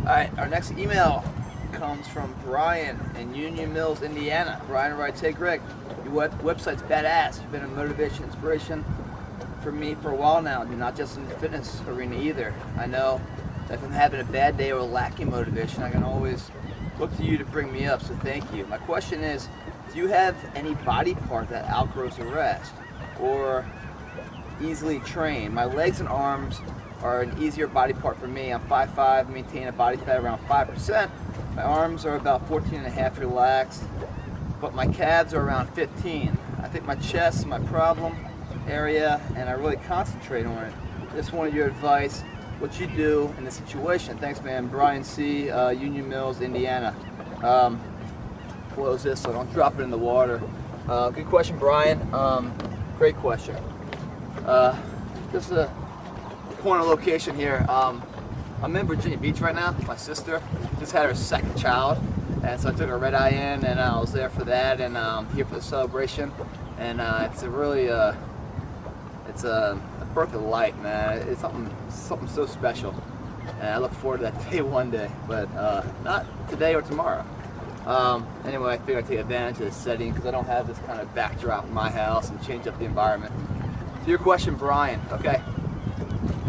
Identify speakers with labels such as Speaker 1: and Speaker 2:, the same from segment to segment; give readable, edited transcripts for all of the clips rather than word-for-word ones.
Speaker 1: Alright, our next email comes from Brian in Union Mills, Indiana. Brian writes, "Hey Greg, your website's badass. You've been a motivation, inspiration for me for a while now, and not just in the fitness arena either. I know that if I'm having a bad day or lacking motivation, I can always look to you to bring me up, so thank you. My question is, do you have any body part that outgrows a rest or easily train? My legs and arms are an easier body part for me. I'm 5'5", maintain a body fat around 5%. My arms are about 14.5 relaxed, but my calves are around 15. I think my chest is my problem area, and I really concentrate on it. Just wanted your advice, what you do in this situation. Thanks, man." Brian C., Union Mills, Indiana. Close this so I don't drop it in the water. Good question, Brian. Great question. Just a corner location here. I'm in Virginia Beach right now. My sister just had her second child, and so I took a red eye in, and I was there for that, and here for the celebration. And it's a really, it's a birth of life, man. It's something so special, and I look forward to that day one day, but not today or tomorrow. Anyway, I figured I'd take advantage of this setting because I don't have this kind of backdrop in my house and change up the environment. To your question, Brian, okay.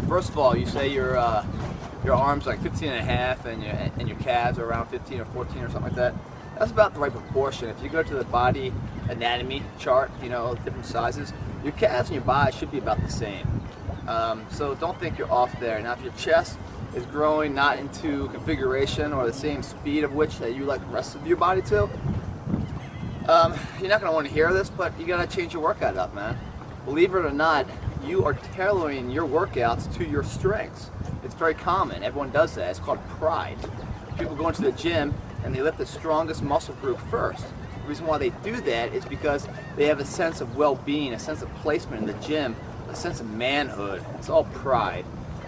Speaker 1: First of all, you say your arms are like 15.5 and your calves are around 15 or 14 or something like that. That's about the right proportion. If you go to the body anatomy chart, you know, different sizes, your calves and your body should be about the same. So don't think you're off there. Now, if your chest is growing not into configuration or the same speed of which that you like the rest of your body to, you're not going to want to hear this, but you got to change your workout up, man. Believe it or not, you are tailoring your workouts to your strengths. It's very common. Everyone does that. It's called pride. People go into the gym and they lift the strongest muscle group first. The reason why they do that is because they have a sense of well-being, a sense of placement in the gym, a sense of manhood. It's all pride.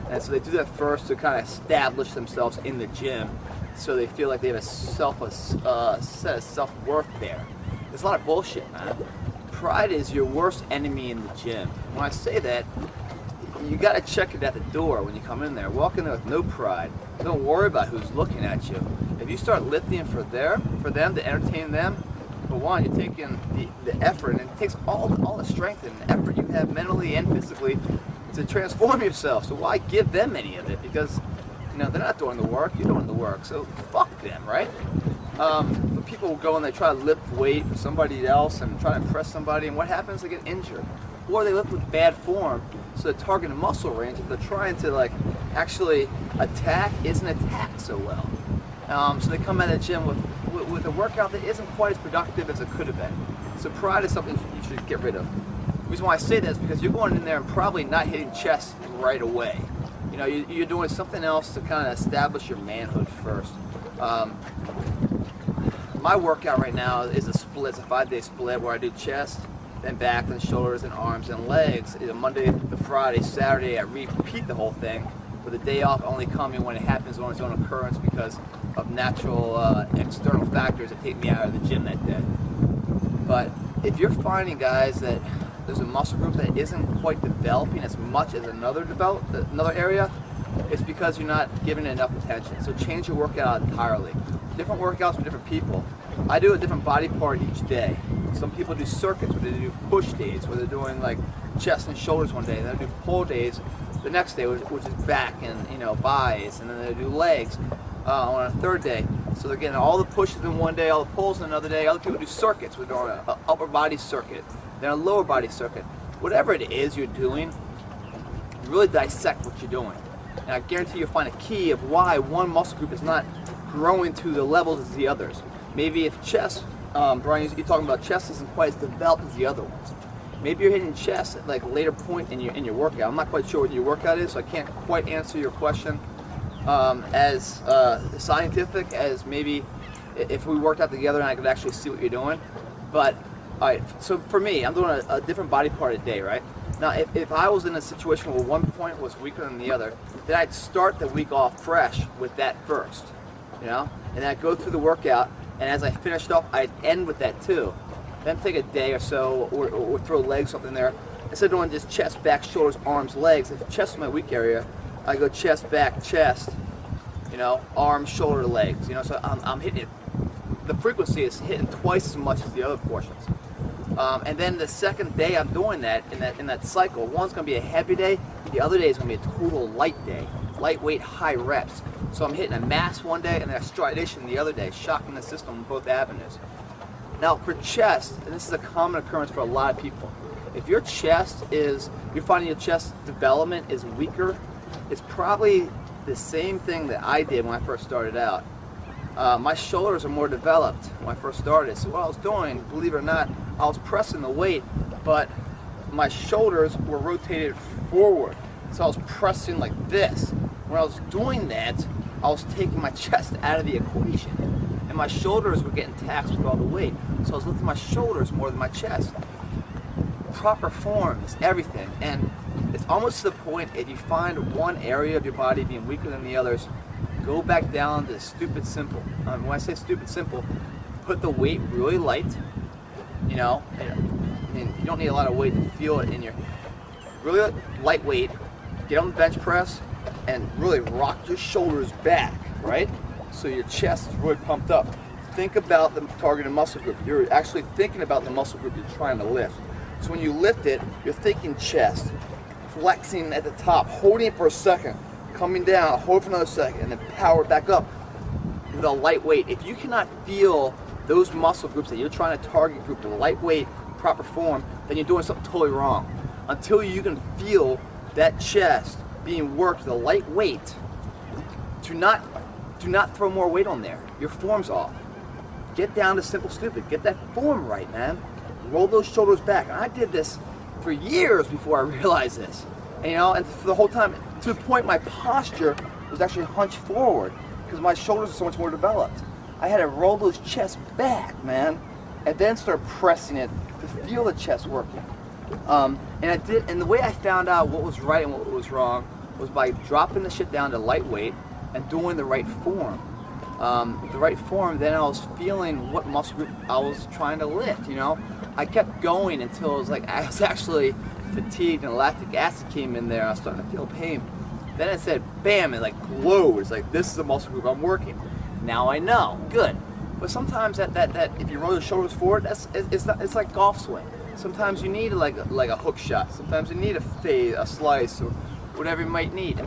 Speaker 1: And so they do that first to kind of establish themselves in the gym, so they feel like they have a set of self-worth there. There's a lot of bullshit, man. Pride is your worst enemy in the gym. When I say that, you got to check it at the door when you come in there. Walk in there with no pride. Don't worry about who's looking at you. If you start lifting for them to entertain them, for one, you're taking the effort, and it takes all the strength and effort you have mentally and physically to transform yourself. So why give them any of it? Because, you know, they're not doing the work, you're doing the work. So fuck them, right? But people will go and they try to lift weight for somebody else and try to impress somebody, and what happens? They get injured. Or they lift with bad form, so they're targeting muscle range. If they're trying to like actually attack, isn't attacked so well. So they come out of the gym with a workout that isn't quite as productive as it could have been. So pride is something you should get rid of. The reason why I say that is because you're going in there and probably not hitting chest right away. You know, you're doing something else to kind of establish your manhood first. My workout right now is a split. It's a 5-day split where I do chest, then back, then shoulders, and arms, and legs. It's a Monday to Friday, Saturday, I repeat the whole thing, with a day off only coming when it happens on its own occurrence because of natural external factors that take me out of the gym that day. But if you're finding, guys, that there's a muscle group that isn't quite developing as much as another area, it's because you're not giving it enough attention. So change your workout entirely. Different workouts for different people. I do a different body part each day. Some people do circuits where they do push days, where they're doing like chest and shoulders one day, and then they do pull days the next day, which is back and, you know, buys, and then they do legs on a third day. So they're getting all the pushes in one day, all the pulls in another day. Other people do circuits, where they're on an upper body circuit, then a lower body circuit. Whatever it is you're doing, really dissect what you're doing. And I guarantee you'll find a key of why one muscle group is not growing to the levels as the others. Maybe if chest, Brian, you're talking about chest isn't quite as developed as the other ones. Maybe you're hitting chest at like a later point in your workout. I'm not quite sure what your workout is, so I can't quite answer your question as scientific as maybe if we worked out together and I could actually see what you're doing. But all right, so for me, I'm doing a different body part a day, right? Now, if I was in a situation where one point was weaker than the other, then I'd start the week off fresh with that first, you know? And then I'd go through the workout, and as I finished off, I'd end with that too. Then take a day or so, or throw legs, something there. Instead of doing just chest, back, shoulders, arms, legs, if chest is my weak area, I go chest, back, chest, you know, arms, shoulder, legs, you know, so I'm hitting it. The frequency is hitting twice as much as the other portions. And then the second day I'm doing that, in that cycle, one's going to be a heavy day, the other day is going to be a total light day, lightweight, high reps. So I'm hitting a mass one day and then a stridation the other day, shocking the system in both avenues. Now for chest, and this is a common occurrence for a lot of people, if your chest is, you're finding your chest development is weaker, it's probably the same thing that I did when I first started out. My shoulders are more developed when I first started. So what I was doing, believe it or not, I was pressing the weight, but my shoulders were rotated forward. So I was pressing like this. When I was doing that, I was taking my chest out of the equation. And my shoulders were getting taxed with all the weight. So I was lifting my shoulders more than my chest. Proper form is everything. And it's almost to the point, if you find one area of your body being weaker than the others, go back down to stupid simple. When I say stupid simple, put the weight really light. You know, I mean, you don't need a lot of weight to feel it in your really lightweight. Get on the bench press and really rock your shoulders back, right? So your chest is really pumped up. Think about the targeted muscle group. You're actually thinking about the muscle group you're trying to lift. So when you lift it, you're thinking chest, flexing at the top, holding it for a second, coming down, hold for another second, and then power back up with a light weight. If you cannot feel those muscle groups that you're trying to target group in lightweight, proper form, then you're doing something totally wrong. Until you can feel that chest being worked with a light weight, do not throw more weight on there. Your form's off. Get down to simple stupid. Get that form right, man. Roll those shoulders back. And I did this for years before I realized this. And, you know, and for the whole time, to the point my posture was actually hunched forward because my shoulders are so much more developed. I had to roll those chests back, man, and then start pressing it to feel the chest working. And I did, and the way I found out what was right and what was wrong was by dropping the shit down to lightweight and doing the right form. The right form, then I was feeling what muscle group I was trying to lift, you know. I kept going until it was like I was actually fatigued and lactic acid came in there and I was starting to feel pain. Then it said, bam, it like glowed. It's like, this is the muscle group I'm working. Now I know, good. But sometimes that if you roll your shoulders forward, it's like golf swing. Sometimes you need like a hook shot. Sometimes you need a fade, a slice, or whatever you might need.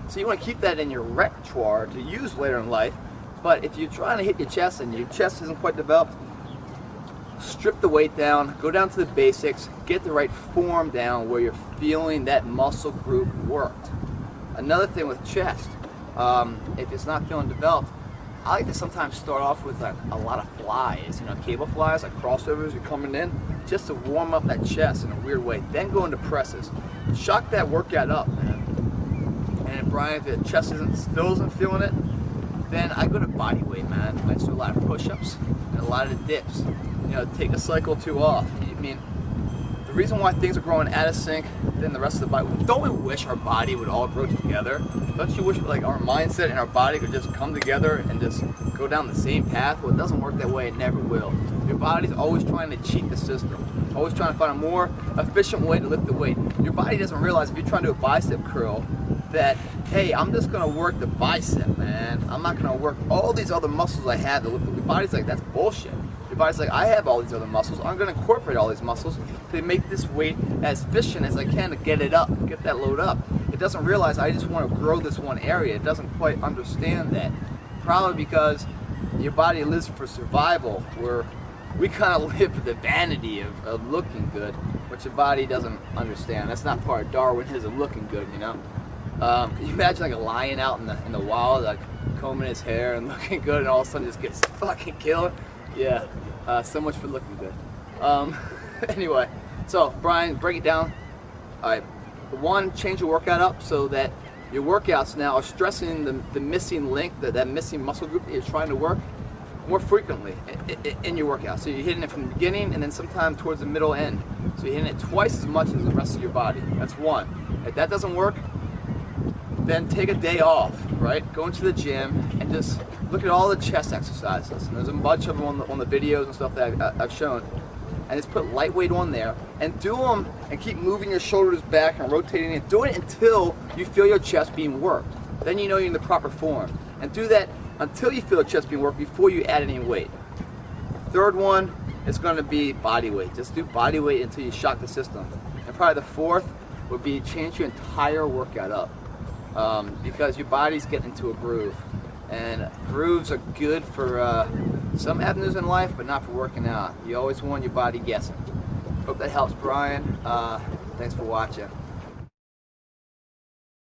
Speaker 1: So you want to keep that in your repertoire to use later in life. But if you're trying to hit your chest and your chest isn't quite developed, strip the weight down, go down to the basics, get the right form down where you're feeling that muscle group worked. Another thing with chest, if it's not feeling developed, I like to sometimes start off with like a lot of flies, you know, cable flies, like crossovers, you're coming in, just to warm up that chest in a weird way. Then go into presses. Shock that workout up, man. And Brian, if the chest still isn't feeling it, then I go to body weight, man. I do a lot of push-ups and a lot of the dips. You know, take a cycle or two off. I mean, the reason why things are growing out of sync than the rest of the body, don't we wish our body would all grow together? Don't you wish like our mindset and our body could just come together and just go down the same path? Well, it doesn't work that way, it never will. Your body's always trying to cheat the system, always trying to find a more efficient way to lift the weight. Your body doesn't realize if you're trying to do a bicep curl that, hey, I'm just gonna work the bicep, man. I'm not gonna work all these other muscles I have to lift. Your body's like, that's bullshit. Your body's like, I have all these other muscles. I'm going to incorporate all these muscles to make this weight as efficient as I can to get it up, get that load up. It doesn't realize I just want to grow this one area. It doesn't quite understand that. Probably because your body lives for survival, where we kind of live for the vanity of looking good, which your body doesn't understand. That's not part of Darwinism, looking good, you know. Can you imagine like a lion out in the wild, like combing his hair and looking good, and all of a sudden just gets fucking killed? Yeah, so much for looking good. Anyway, so Brian, break it down. All right, one, change your workout up so that your workouts now are stressing the missing link, that missing muscle group that you're trying to work more frequently in your workout. So you're hitting it from the beginning and then sometime towards the middle end. So you're hitting it twice as much as the rest of your body. That's one. If that doesn't work, then take a day off, right? Go into the gym and just look at all the chest exercises. And there's a bunch of them on the videos and stuff that I've shown. And just put lightweight on there and do them and keep moving your shoulders back and rotating it. Do it until you feel your chest being worked. Then you know you're in the proper form. And do that until you feel the chest being worked before you add any weight. Third one is going to be body weight. Just do body weight until you shock the system. And probably the fourth would be change your entire workout up, because your body's getting into a groove. And grooves are good for some avenues in life, but not for working out. You always want your body guessing. Hope that helps, Brian. Thanks for watching.